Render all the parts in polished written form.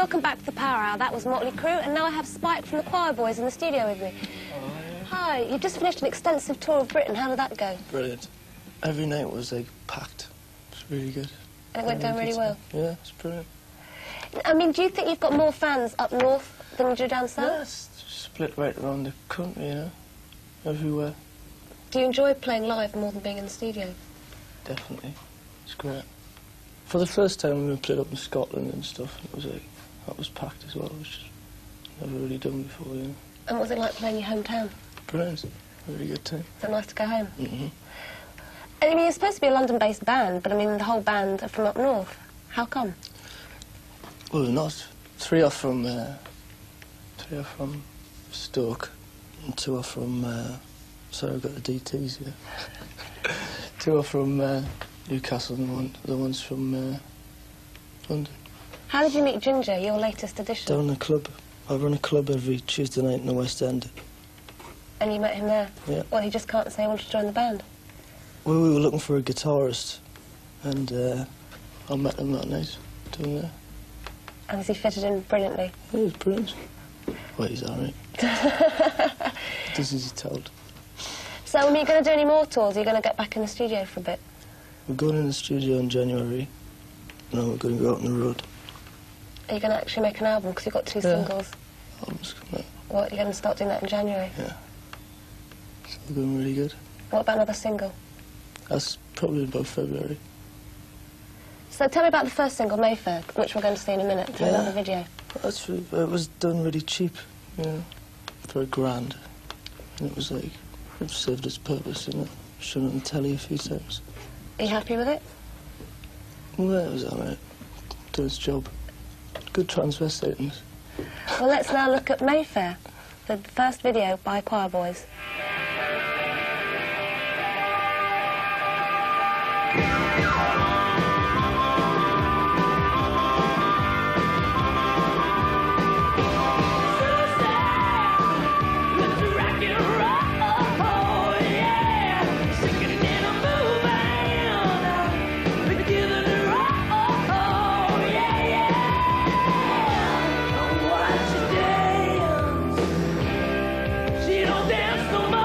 Welcome back to the Power Hour. That was Motley Crue, and now I have Spike from the Quireboys in the studio with me. Oh, yeah. Hi, you've just finished an extensive tour of Britain. How did that go? Brilliant. Every night was, like, packed. It's really good. And it went down really well? Yeah, it's brilliant. I mean, do you think you've got more fans up north than you do down south? Yeah, it's split right around the country, you know, everywhere. Do you enjoy playing live more than being in the studio? Definitely. It's great. For the first time we played up in Scotland and stuff, it was like, that was packed as well, which I've never really done before, you know. And what was it like playing your hometown? Brilliant. Really good time. Is it nice to go home? Mm-hmm. I mean, you're supposed to be a London-based band, but I mean, the whole band are from up north. How come? Well, we're not. Three are from Stoke, and two are from, sorry, I've got the DTs here. Two are from Newcastle, and the one's from London. How did you meet Ginger, your latest addition? Down a club. I run a club every Tuesday night in the West End. And you met him there? Yeah. Well, he just can't say he wanted to join the band. Well, we were looking for a guitarist, and I met him that night, down there. And has he fitted in brilliantly? Yeah, he's brilliant. Well, he's all right. Does as he's told. So, are you going to do any more tours? Are you going to get back in the studio for a bit? We're going in the studio in January, and then we're going to go out on the road. Are you going to actually make an album? Because you've got two singles. Album's coming out. What, you're going to start doing that in January? Yeah. It's all going really good. What about another single? That's probably about February. So tell me about the first single, Mayfair, which we're going to see in a minute. Tell me about the video. It was done really cheap, you know, for £1,000. And it was like, it served its purpose, you know, shown it on the telly a few times. Are you happy with it? Well, it was all right. Did its job. Good transvestiting. Well, let's now look at Mayfair, the first video by Quireboys. She don't dance no more.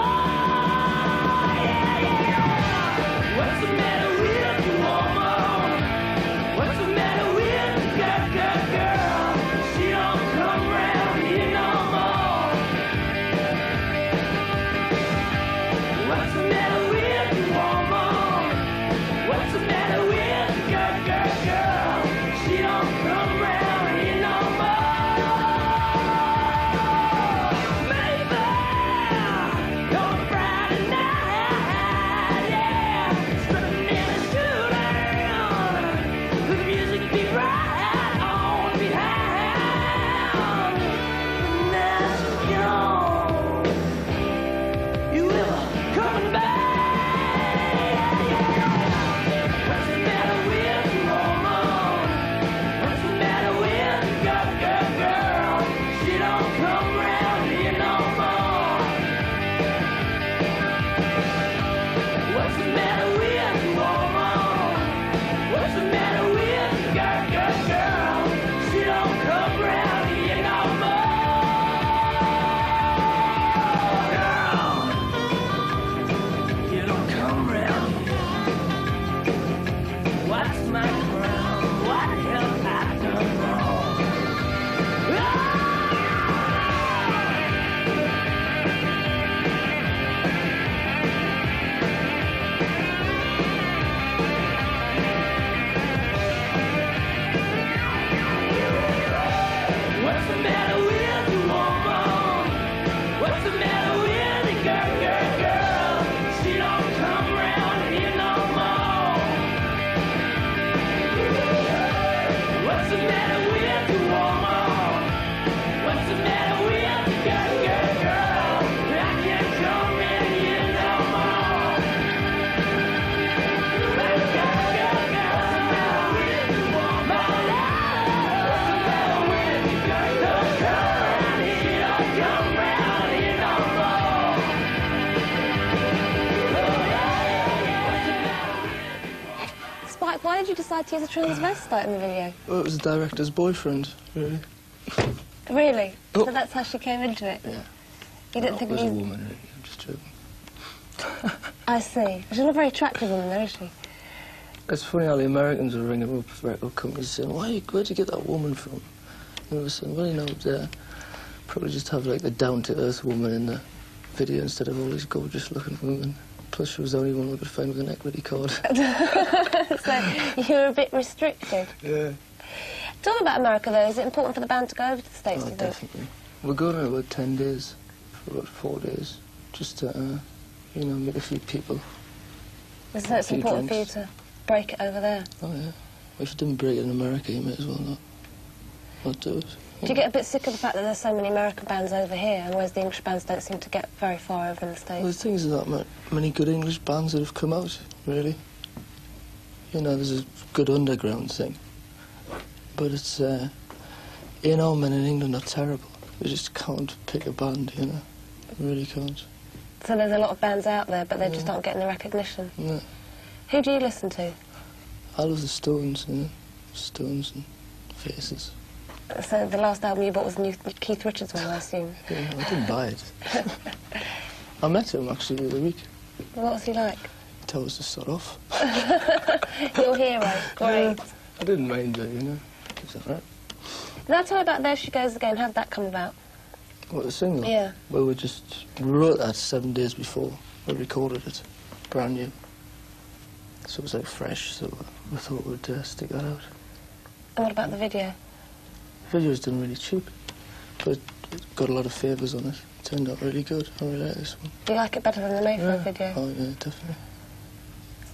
decide to use a transvestite in the video? Well, it was the director's boyfriend, really. Really? Oh. So that's how she came into it? Yeah. You didn't think it was of a you... woman, really. I'm just joking. I see. She's not a very attractive woman, though, is she? It's funny how the Americans are ringing up record companies saying, where'd you get that woman from? And they were saying, well, you know, probably just have, like, the down-to-earth woman in the video instead of all these gorgeous-looking women. Plus, she was the only one we could find with an equity card. So you're a bit restricted. Yeah. Talking about America, though, is it important for the band to go over to the States, do you think? Definitely. We're going in about 10 days, for about 4 days, just to, you know, meet a few people. So it's important for you to break it over there? Oh, yeah. If you didn't break it in America, you may as well not do it. Do you get a bit sick of the fact that there's so many American bands over here, and whereas the English bands don't seem to get very far over in the States? Well, the thing is that many good English bands that have come out, really. You know, there's a good underground thing. But it's, you know, men in England are terrible. They just can't pick a band, you know. They really can't. So there's a lot of bands out there, but they just aren't getting the recognition? No. Who do you listen to? I love the Stones, you know. Stones and Faces. So the last album you bought was the new Keith Richards one, I assume? Yeah, I didn't buy it. I met him, actually, the other week. What was he like? He told us to start off. Your hero, great. Yeah, I didn't mind it, you know. It's all right. Now tell me about There She Goes Again. How'd that come about? What, the single? Yeah. Well, we wrote that 7 days before we recorded it. Brand new. So it was, like, fresh, so we thought we'd stick that out. And what about the video? The video was done really cheap, but it got a lot of favours on it. It turned out really good. I really like this one. Do you like it better than the Mayfair video? Oh, yeah, definitely.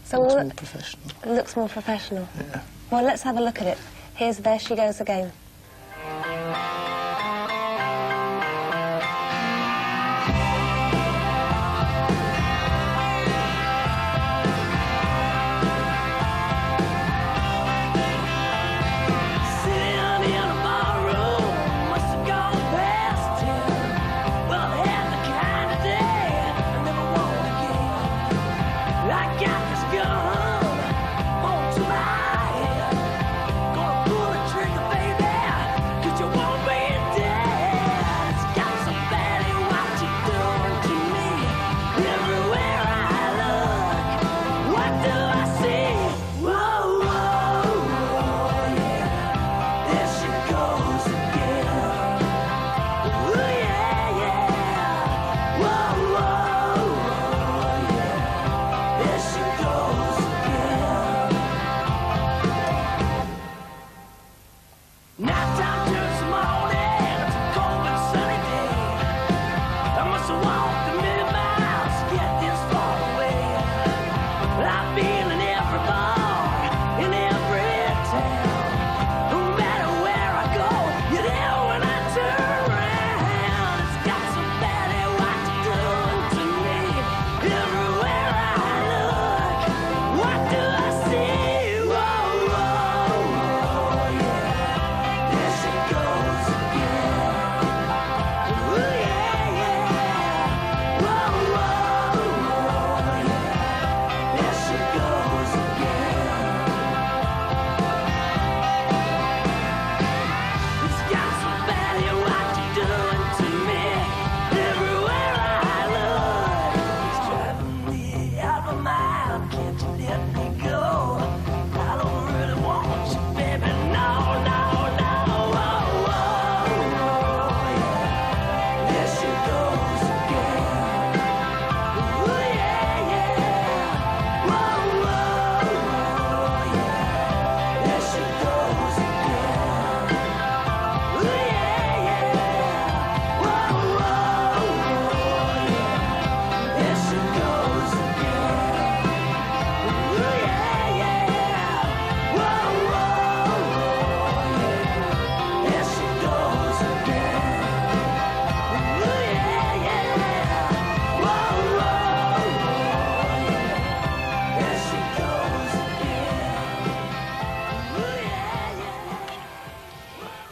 So it looks more professional. It looks more professional? Yeah. Well, let's have a look at it. Here's There She Goes Again.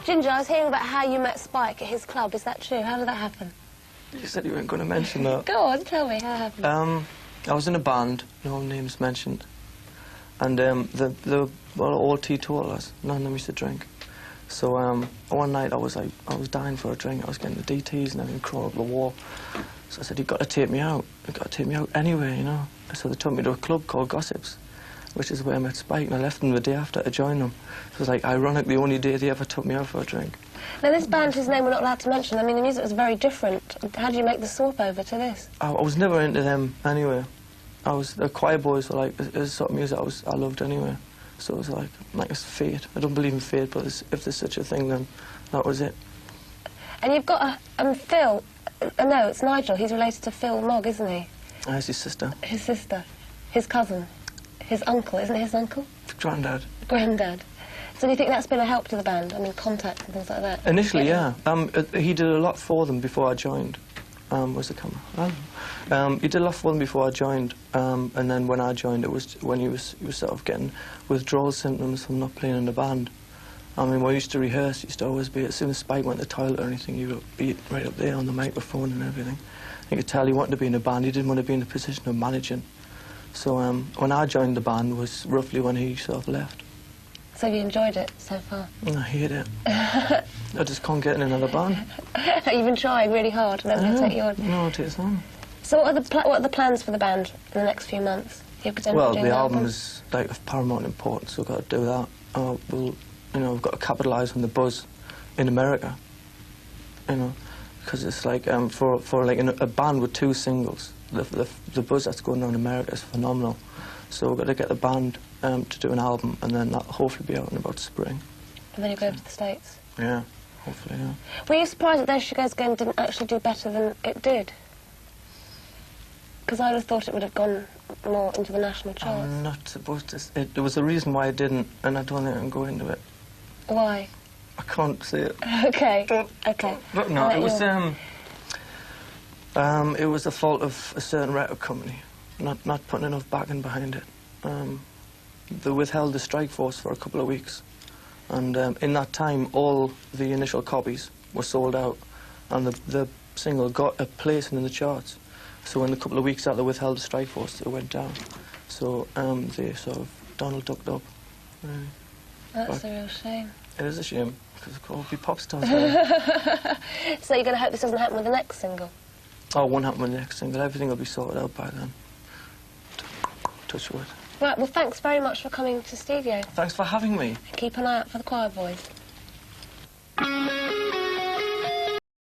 Ginger, I was hearing about how you met Spike at his club. Is that true? How did that happen? You said you weren't going to mention that. Go on, tell me how it happened. I was in a band, no names mentioned, and they were all teetotalers. None of them used to drink. So one night I was dying for a drink. I was getting the DTs and everything, crawling up the wall. So I said, "You've got to take me out. You've got to take me out anyway, you know." So they took me to a club called Gossips, which is where I met Spike, and I left them the day after to join them. It was like ironic, the only day they ever took me out for a drink. Now this band whose name we're not allowed to mention, I mean the music was very different. How did you make the swap over to this? I was never into them anyway. The Quireboys were like the sort of music I loved anyway. So it was like it's fate. I don't believe in fate, but if there's such a thing, then that was it. And you've got Phil. No, it's Nigel. He's related to Phil Mogg, isn't he? That's his sister. His sister. His cousin. His uncle. Isn't it his uncle? Granddad. Granddad. So do you think that's been a help to the band? I mean, contact and things like that? Initially, yeah. He did a lot for them before I joined. Where's the camera? He did a lot for them before I joined, and then when I joined, it was when he was sort of getting withdrawal symptoms from not playing in the band. I mean, when we used to rehearse, he used to always be, as soon as Spike went to the toilet or anything, he would be right up there on the microphone and everything. You could tell he wanted to be in a band. He didn't want to be in the position of managing. So when I joined the band was roughly when he sort of left. So you enjoyed it so far? I hate it. I just can't get in another band. You've been trying really hard, and then we'll take you on. No, it is on. So what are the plans for the band in the next few months? Well, the album is like of paramount importance, so we've got to do that. We've got to capitalise on the buzz in America. You know, because it's like for like a band with 2 singles, the buzz that's going on in America is phenomenal. So we've got to get the band to do an album, and then that'll hopefully be out in about spring. And then you go to the States? Yeah, hopefully, yeah. Were you surprised that There She Goes Again didn't actually do better than it did? Because I would have thought it would have gone more into the national charts. I'm not supposed to... There was a reason why I didn't, and I don't think I can go into it. Why? I can't say it. OK. OK. But no, it was the fault of a certain record company, not putting enough backing behind it. They withheld the strike force for a couple of weeks, and in that time all the initial copies were sold out, and the single got a placing in the charts. So in a couple of weeks after they withheld the strike force, it went down. So they sort of Donald ducked up. Really. That's a real shame. It is a shame, because it could all be pop stars. So you're going to hope this doesn't happen with the next single? Oh, it won't happen with the next single. Everything will be sorted out by then. Touch wood. Right, well, thanks very much for coming to the studio. Thanks for having me. Keep an eye out for the Quireboys.